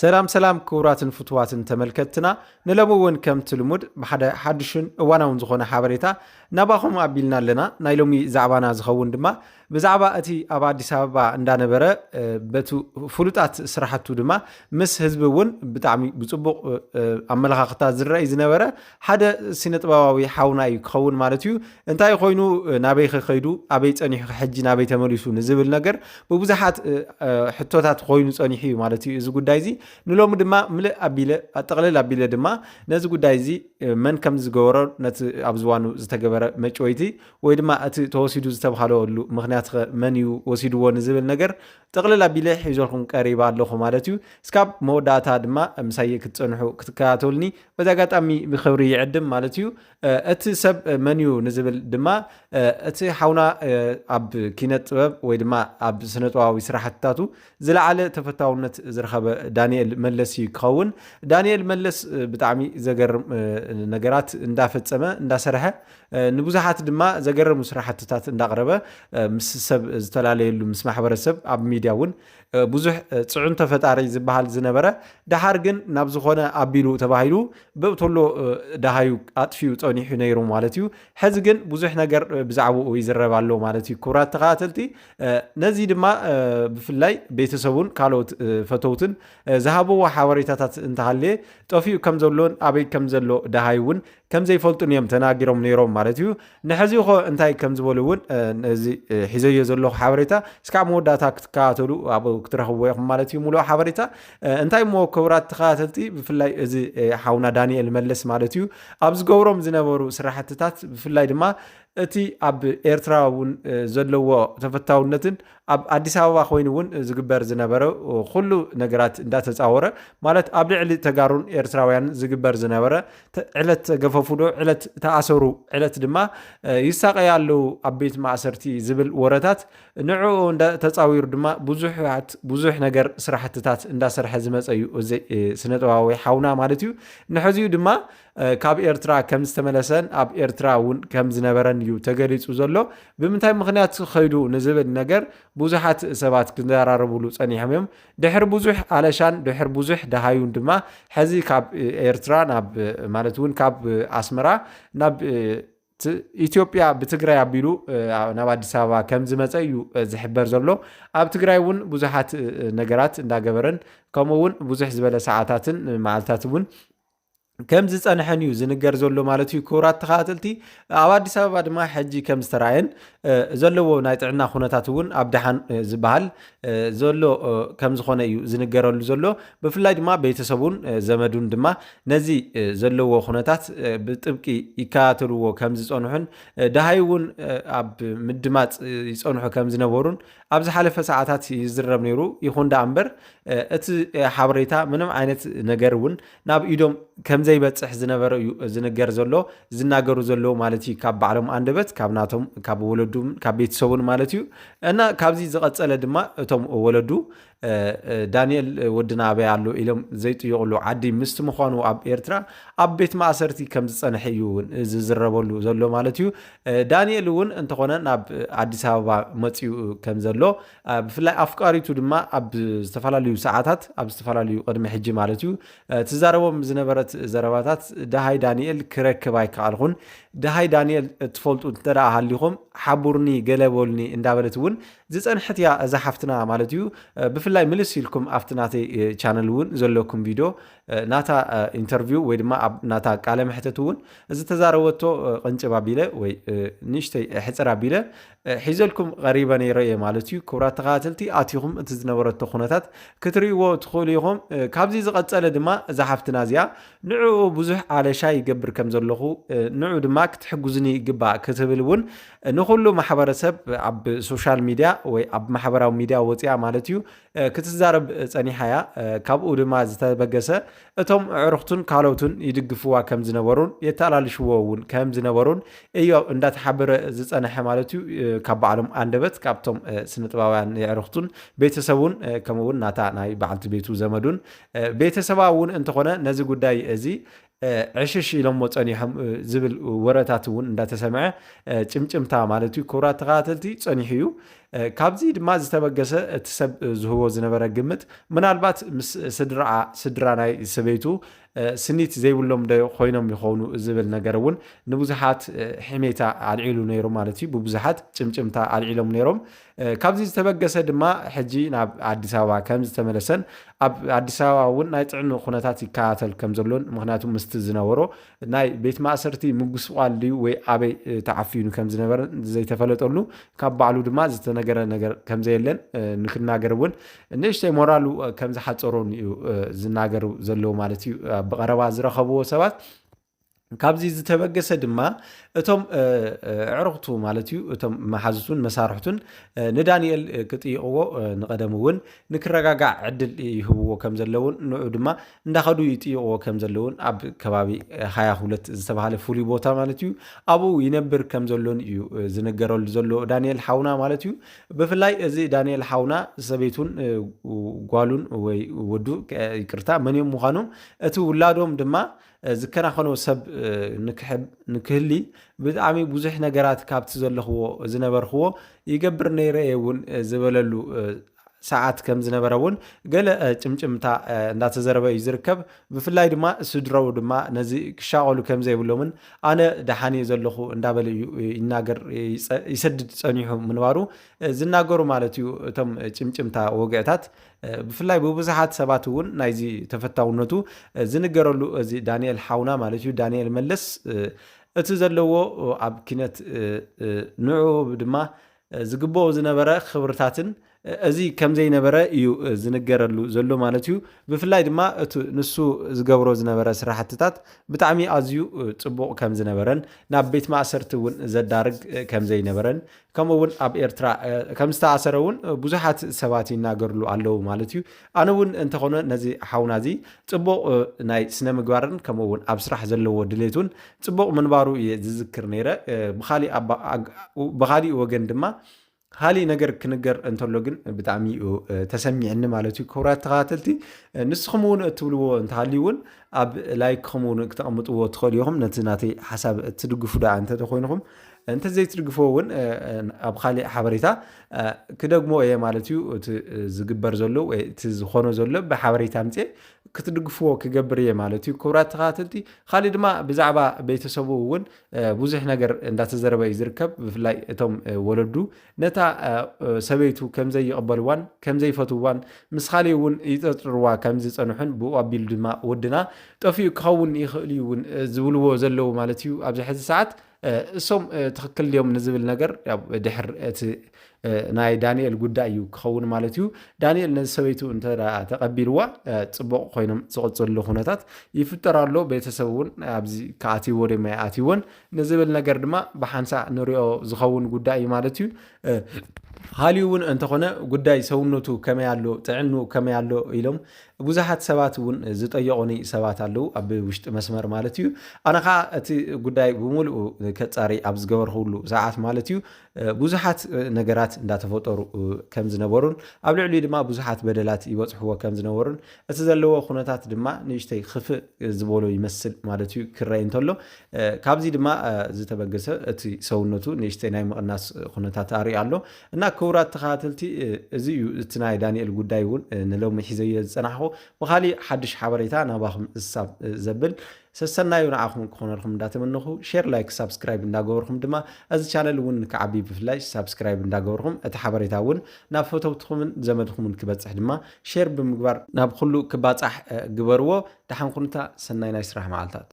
ሰላም ክቡራትን ፍትዋትን ተመልከትና ንለምውን ከም ትልሙድ ብሓደ ሓድሽን እዋናውን ዝኾነ ሓበሬታ ናባኹም ኣቢልና ኣለና ናይ ሎሚ ዛዕባና ዝኸውን ድማ ብዛዕባ እቲ ኣብ ኣዲስ ኣበባ እንዳነበረ በቱ ፍሉጣት ስራሕቱ ድማ ምስ ህዝቢ እውን ብጣዕሚ ብፅቡቕ ኣመለኻኽታ ዝረአይ ዝነበረ ሓደ ስነ-ጥበባዊ ሓውና እዩ ክኸውን ማለት እዩ እንታይ ኮይኑ ናበይ ከይዱ ኣበይ ፀኒሑ ሕጂ ናበይ ተመሊሱ ንዝብል ነገር ብብዙሓት ሕቶታት ኮይኑ ፀኒሑ እዩ ማለት እዩ እዚ ጉዳይ እዚ ንሎሚ ድማ ምልእ ኣቢለ ኣጠቕልል ኣቢለ ድማ ነዚ ጉዳይ እዚ መን ከም ዝገበሮ ነቲ ኣብ ዝዋኑ ዝተገበረ መጭወይቲ ወይ ድማ እቲ ተወሲዱ ዝተባሃለሉ ምክንያት መን እዩ ወሲድዎ ንዝብል ነገር ጠቕልል ኣቢለ ሒዞልኩም ቀሪባ ኣለኹ ማለት እዩ እስካብ መወዳእታ ድማ ምሳይ ክትፀንሑ ክትከታተሉኒ በዚ ኣጋጣሚ ብክብሪ ይዕድም ማለት እዩ እቲ ሰብ መን እዩ ንዝብል ድማ እቲ ሓውና ኣብ ኪነት ጥበብ ወይ ድማ ኣብ ስነ-ጥበባዊ ስራሕትታቱ ዝለዓለ ተፈታውነት ዝረኸበ ዳንኤል መለስ ክኸውን ዳንኤል መለስ ብጣዕሚ ዘገርም ነገራት እንዳፈፀመ እንዳሰርሐ ንብዙሓት ድማ ዘገርሙ ስራሕትታት እንዳቅረበ ምስ ሰብ ዝተላለየሉ ምስ ማሕበረሰብ ኣብ ሚድያ እውን ብዙሕ ፅዑንተ ፈጣሪ ዝበሃል ዝነበረ ድሓር ግን ናብ ዝኾነ ኣቢሉ ተባሂሉ ብእተሎ ዳሃዩ ኣጥፊኡ ፀኒሑ ነይሩ ማለት እዩ ሕዚ ግን ብዙሕ ነገር ብዛዕባኡ ይዝረብ ኣሎ ማለት እዩ ክቡራት ተኸታተልቲ ነዚ ድማ ብፍላይ ቤተሰቡን ካልኦት ፈተውትን ዝሃብዎ ሓበሬታታት እንተሃልየ ጠፊኡ ከም ዘሎን ኣበይ ከም ዘሎ ዳሃዩ እውን ከም ዘይፈልጡን እዮም ተናጊሮም ነይሮም ማለት እዩ ንሕዚ ኸ እንታይ ከም ዝበሉ እውን እዚ ሒዘዮ ዘለኹ ሓበሬታ እስካብ መወዳእታ ክትከታተሉ ኣብ ክትረኽብዎ ኢኹም ማለት እዩ ሙሉእ ሓበሬታ እንታይ ሞ ክቡራት ተኸታተልቲ ብፍላይ እዚ ሓውና ዳንኤል መለስ ማለት እዩ ኣብ ዝገብሮም ዝነበሩ ስራሕትታት ብፍላይ ድማ እቲ ኣብ ኤርትራ እውን ዘለዎ ተፈታውነትን ኣብ ኣዲስ ኣበባ ኮይኑ እውን ዝግበር ዝነበረ ኩሉ ነገራት እንዳተፃወረ ማለት ኣብ ልዕሊ ተጋሩን ኤርትራውያን ዝግበር ዝነበረ ዕለት ገፈፉዶ ዕለት ተኣሰሩ ዕለት ድማ ይሳቀያሉ ኣብ ቤት ማእሰርቲ ዝብል ወረታት ንዕኡ ተፃዊሩ ድማ ብዙሕ ነገር ስራሕትታት እንዳሰርሐ ዝመፀ እዩ እዚ ስነ-ጥበባዊ ሓውና ማለት እዩ ንሕዚኡ ድማ ካብ ኤርትራ ከም ዝተመለሰን ኣብ ኤርትራ እውን ከም ዝነበረን እዩ ተገሊፁ ዘሎ ብምንታይ ምክንያት ከይዱ ንዝብል ነገር ብዙሓት ሰባት ክዘራረብሉ ፀኒሖም እዮም ድሕር ብዙሕ ኣለሻን ድሕር ብዙሕ ዳሃዩን ድማ ሕዚ ካብ ኤርትራ ናብ ማለት እውን ካብ ኣስመራ ናብ ኢትዮጵያ ብትግራይ ኣቢሉ ናብ ኣዲስ ኣበባ ከም ዝመፀ እዩ ዝሕበር ዘሎ ኣብ ትግራይ እውን ብዙሓት ነገራት እንዳገበረን ከምኡ እውን ብዙሕ ዝበለ ሰዓታትን መዓልታት እውን ከም ዝፀንሐን እዩ ዝንገር ዘሎ ማለት እዩ ክቡራት ተኸታተልቲ ኣብ ኣዲስ ኣበባ ድማ ሕጂ ከም ዝተራእየን ዘለዎ ናይ ጥዕና ኩነታት እውን ኣብ ደሓን ዝበሃል ዘሎ ከም ዝኾነ እዩ ዝንገረሉ ዘሎ ብፍላይ ድማ ቤተሰቡን ዘመዱን ድማ ነዚ ዘለዎ ኩነታት ብጥብቂ ይከታተልዎ ከም ዝፀንሑን ዳሃይ እውን ኣብ ምድማፅ ይፀንሑ ከም ዝነበሩን ኣብ ዝሓለፈ ሰዓታት ይዝረብ ነይሩ ይኹን ዳ እምበር እቲ ሓበሬታ ምንም ዓይነት ነገር እውን ናብ ኢዶም ከም ዘይበፅሕ ዝነበረ እዩ ዝንገር ዘሎ ዝናገሩ ዘሎ ማለት እዩ ካብ ባዕሎም አንደበት ካብ ናቶም ካብ ወለዱም ካብ ቤተሰቡን ማለት እዩ እና ካብዚ ዝቐፀለ ድማ እቶም ወለዱ ዳንኤል ወድና ኣበይ ኣሎ ኢሎም ዘይጥይቕሉ ዓዲ ምስቲ ምዃኑ ኣብ ኤርትራ ኣብ ቤት ማእሰርቲ ከም ዝፀንሐ እዩ ዝዝረበሉ ዘሎ ማለት እዩ ዳንኤል እውን እንተኾነ ናብ ኣዲስ ኣበባ መፂኡ ከም ዘሎ ብፍላይ ኣፍቃሪቱ ድማ ኣብ ዝተፈላለዩ ሰዓታት ኣብ ዝተፈላለዩ ቅድሚ ሕጂ ማለት እዩ ትዛረቦም ዝነበረት ዘረባታት ዳሃይ ዳንኤል ክረክብ ኣይከኣልኹን ዳሃይ ዳንኤል ትፈልጡ እንተደኣ ሃሊኹም ሓቡርኒ ገለበልኒ እንዳበለት እውን ዝፀንሐት እያ እዛ ሓፍትና ማለት እዩ ብፍላይ ምልስ ኢልኩም ኣብቲ ናተይ ቻነል እውን ዘለኩም ቪድዮ ናታ ኢንተርቪው ወይ ድማ ናታ ቃለ መሕተት እውን እዚ ተዛረበቶ ቅንጭብ ኣቢለ ወይ ንእሽተይ ሕፅር ኣቢለ ሒዘልኩም ቀሪበ ነይረ እየ ማለት እዩ ክቡራት ተኸታተልቲ ኣትኹም እቲ ዝነበረቶ ኩነታት ክትርእይዎ ትኽእሉ ኢኹም ካብዚ ዝቐፀለ ድማ እዛ ሓፍትና እዚኣ ንዕኡ ብዙሕ ኣለሻ ይገብር ከም ዘለኹ ንዑ ድማ ክትሕጉዝኒ ይግባእ ክትብል እውን ንኩሉ ማሕበረሰብ ኣብ ሶሻል ሚድያ ወይ ኣብ ማሕበራዊ ሚድያ ወፂያ ማለት እዩ ክትዛረብ ፀኒሓያ ካብኡ ድማ ዝተበገሰ እቶም ዕሩኽቱን ካልኦቱን ይድግፍዋ ከም ዝነበሩን የተላልሽዎ እውን ከም ዝነበሩን እዮ እንዳተሓበረ ዝፀንሐ ማለት እዩ ካብ ባዕሎም አንደበት ካብቶም ስነ-ጥበባውያን ዕሩኽቱን ቤተሰቡን ከምኡውን ናታ ናይ በዓልቲ ቤቱ ዘመዱን ቤተሰባ እውን እንተኾነ ነዚ ጉዳይ እዚ ዕሽሽ ኢሎም ፀኒሖም ዝብል ወረታት እውን እንዳተሰምዐ ጭምጭምታ ማለት እዩ ክቡራት ተኸታተልቲ ፀኒሑ እዩ ካብዚ ድማ ዝተበገሰ እቲ ሰብ ዝህቦ ዝነበረ ግምት ምናልባት ምስ ስድራ ናይ ሰበይቱ ስኒት ዘይብሎም ዶ ኮይኖም ይኾኑ ዝብል ነገር እውን ንብዙሓት ሕሜታ አልዒሉ ነይሩ ማለት እዩ ብብዙሓት ጭምጭምታ አልዒሎም ነይሮም ካብዚ ዝተበገሰ ድማ ሕጂ ናብ አዲስ አበባ ከም ዝተመለሰን ኣብ አዲስ አበባ እውን ናይ ጥዕኑ ኩነታት ይከታተል ከም ዘሎን ምክንያቱም ምስቲ ዝነበሮ ናይ ቤት ማእሰርቲ ምጉስቋል ድዩ ወይ ኣበይ ተዓፊኑ ከም ዝነበረ ዘይተፈለጠሉ ካብ ባዕሉ ድማ ዝተነገረ ነገር ከም ዘየለን ንክናገር እውን ንእሽተይ ሞራሉ ከም ዝሓፀሮን እዩ ዝናገሩ ዘለዉ ማለት እዩ ብቀረባ ዝረኸብዎ ሰባት ካብዚ ዝተበገሰ ድማ እቶም ዕሩኽቱ ማለት እዩ እቶም መሓዙቱን መሳርሕቱን ንዳንኤል ክጥይቕዎ ንቀደም እውን ንክረጋጋዕ ዕድል ይህብዎ ከም ዘለውን ንዑ ድማ እንዳኸዱ ይጥይቕዎ ከም ዘለውን ኣብ ከባቢ 22 ዝተባሃለ ፍሉይ ቦታ ማለት እዩ ኣብኡ ይነብር ከም ዘሎን እዩ ዝነገረሉ ዘሎ ዳንኤል ሓውና ማለት እዩ ብፍላይ እዚ ዳንኤል ሓውና ሰበይቱን ጓሉን ወይ ወዱ ይቅርታ መን እዮም ምዃኖም እቲ ውላዶም ድማ ዝከናኸኖ ሰብ ንክህሊ ብጣዕሚ ብዙሕ ነገራት ካብቲ ዘለኽዎ ዝነበርኽዎ ይገብር ነይረ እውን ዝበለሉ ሰዓት ከም ዝነበረ እውን ገለ ጭምጭምታ እንዳተዘረበ እዩ ዝርከብ ብፍላይ ድማ ስድራው ድማ ነዚ ክሻቐሉ ከም ዘይብሎምን ኣነ ደሓኒ ዘለኹ እንዳበለ እዩ ይናገር ይሰድድ ፀኒሑ ምንባሩ ዝናገሩ ማለት እዩ እቶም ጭምጭምታ ወግዕታት ብፍላይ ብብዙሓት ሰባት እውን ናይዚ ተፈታውነቱ ዝንገረሉ እዚ ዳንኤል ሓውና ማለት እዩ ዳንኤል መለስ እቲ ዘለዎ ኣብ ኪነት ንዑ ድማ ዝግበኦ ዝነበረ ክብርታትን እዚ ከም ዘይነበረ እዩ ዝንገረሉ ዘሎ ማለት እዩ ብፍላይ ድማ እቲ ንሱ ዝገብሮ ዝነበረ ስራሕትታት ብጣዕሚ ኣዝዩ ጽቡቕ ከም ዝነበረን ናብ ቤት ማእሰርቲ እውን ዘዳርግ ከም ዘይነበረን ከምኡ እውን ኣብ ኤርትራ ከም ዝተኣሰረ እውን ብዙሓት ሰባት ይናገርሉ ኣለዉ ማለት እዩ ኣነ እውን እንተኾነ ነዚ ሓውና እዚ ጽቡቕ ናይ ስነ ምግባርን ከምኡ እውን ኣብ ስራሕ ዘለዎ ድሌቱን ጽቡቕ ምንባሩ እየ ዝዝክር ነይረ ብኻሊእ ወገን ድማ ሃሊ ነገር ክንገር እንተሎ ግን ብጣዕሚ ተሰሚዕኒ ማለት እዩ ክቡራት ተኸታተልቲ ንስኹም እውን እትብልዎ እንተሃልዩ እውን ኣብ ላይክኹም እውን ክተቐምጥዎ ትኽእሉ ኢኹም ነቲ ናተይ ሓሳብ እትድግፉ ዳ እንተኮይንኹም እንተዘይትድግፎ እውን ኣብ ካሊእ ሓበሬታ ክደግሞ እየ ማለት እዩ እቲ ዝግበር ዘሎ ወይ እቲ ዝኾነ ዘሎ ብሓበሬታ ምፅእ ክትድግፍዎ ክገብር እየ ማለት እዩ ክቡራት ተኸታተልቲ ካሊእ ድማ ብዛዕባ ቤተሰቡ እውን ብዙሕ ነገር እንዳተዘረበ እዩ ዝርከብ ብፍላይ እቶም ወለዱ ነታ ሰበይቱ ከምዘይቕበልዋን ከምዘይፈትዋን ምስ ካሊእ እውን ይጠርጥርዋ ከም ዝፀንሑን ብኡ ኣቢሉ ድማ ወድና ጠፊኡ ክኸውን ይኽእል እዩ እውን ዝብልዎ ዘለዉ ማለት እዩ ኣብዚ ሕዚ ሰዓት እሶም ትክክል ድዮም ንዝብል ነገር ድሕር እቲ ናይ ዳንኤል ጉዳይ እዩ ክኸውን ማለት እዩ ዳንኤል ነዚ ሰበይቱ ተቐቢልዋ ፅቡቕ ኮይኖም ዝቕፅሉ ኩነታት ይፍጠር ኣሎ ቤተሰብ እውን ኣብዚ ከኣትይዎ ድማ ይኣትይዎን ንዝብል ነገር ድማ ብሓንሳ ንሪኦ ዝኸውን ጉዳይ እዩ ማለት እዩ ሃልዩ እውን እንተኾነ ጉዳይ ሰውነቱ ከመይ ኣሎ ጥዕኑ ከመይ ኣሎ ኢሎም ብዙሓት ሰባት እውን ዝጠየቁኒ ሰባት ኣለዉ ኣብ ውሽጢ መስመር ማለት እዩ ኣነ ከዓ እቲ ጉዳይ ብምሉኡ ከፃሪ ኣብ ዝገበርኩሉ ሰዓት ማለት እዩ ብዙሓት ነገራት እንዳተፈጠሩ ከም ዝነበሩን ኣብ ልዕሊኡ ድማ ብዙሓት በደላት ይበፅሕዎ ከም ዝነበሩን እቲ ዘለዎ ኩነታት ድማ ንእሽተይ ክፍእ ዝበሎ ይመስል ማለት እዩ ክረአይ እንተሎ ካብዚ ድማ ዝተበገሰ እቲ ሰውነቱ ንእሽተይ ናይ ምቕናስ ኩነታት ኣርኢ ኣሎ እና ክቡራት ተኸታተልቲ እዚ እዩ እቲ ናይ ዳንኤል ጉዳይ እውን ንሎሚ ሒዘዮ ዝፀናሕኩ ብኻሊእ ሓድሽ ሓበሬታ ናባኹም እሳብ ዘብል ሰሰናዩ ንዓኹም ክኾነልኩም እንዳተመነኹ ሼር ላይክ ሳብስክራይብ እንዳገበርኩም ድማ እዚ ቻነል እውን ክዓቢ ብፍላይ ሳብስክራይብ እንዳገበርኩም እቲ ሓበሬታ እውን ናብ ፈተውትኹምን ዘመድኹምን ክበፅሕ ድማ ሼር ብምግባር ናብ ኩሉ ክባፃሕ ግበርዎ ድሓን ኩንታ ሰናይ ናይ ስራሕ መዓልታት